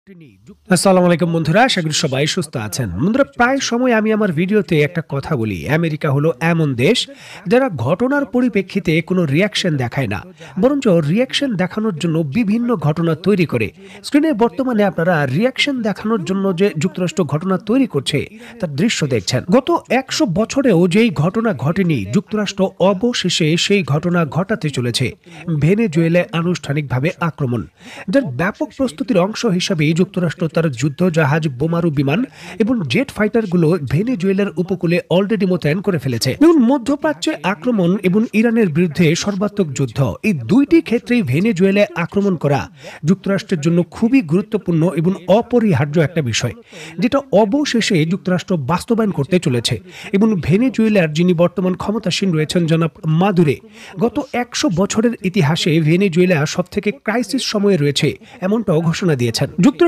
আসসালামু আলাইকুম বন্ধুরা, আশা করি সবাই সুস্থ আছেন। বন্ধুরা, প্রায় সময় আমি আমার ভিডিওতে একটা কথা বলি, আমেরিকা হলো এমন দেশ যারা ঘটনার পরিপ্রেক্ষিতে কোনো রিয়াকশন দেখায় না, বরঞ্চ রিয়াকশন দেখানোর জন্য বিভিন্ন ঘটনা তৈরি করে। স্ক্রিনে বর্তমানে আপনারা রিয়াকশন দেখানোর জন্য যে যুক্তরাষ্ট্র ঘটনা তৈরি করছে তার দৃশ্য দেখছেন। গত 100 বছরেও যেই ঘটনা ঘটেনি, যুক্তরাষ্ট্র অবশেষে সেই ঘটনা ঘটাতে চলেছে। ভেনেজুয়েলায় আনুষ্ঠানিকভাবে আক্রমণ, যার ব্যাপক প্রস্তুতির অংশ হিসাবে যুক্তরাষ্ট্র তার যুদ্ধ জাহাজ, বোমারু বিমান এবং জেট ফাইটারগুলো ভেনেজুয়েলার উপকূলে অলরেডি মোতায়েন করে ফেলেছে। এবং মধ্যপ্রাচ্যে আক্রমণ এবং ইরানের বিরুদ্ধে সর্বাত্মক যুদ্ধ, এই দুইটি ক্ষেত্রেই ভেনেজুয়েলায় আক্রমণ করা যুক্তরাষ্ট্রের জন্য খুবই গুরুত্বপূর্ণ এবং অপরিহার্য একটা বিষয়, যেটা অবশেষে যুক্তরাষ্ট্র বাস্তবায়ন করতে চলেছে। এবং ভেনেজুয়েলার যিনি বর্তমান ক্ষমতাসীন রয়েছেন, জনাব মাদুরো, গত 100 বছরের ইতিহাসে ভেনেজুয়েলা সবথেকে ক্রাইসিস সময়ে রয়েছে এমনটাও ঘোষণা দিয়েছেন। যুক্তরাষ্ট্র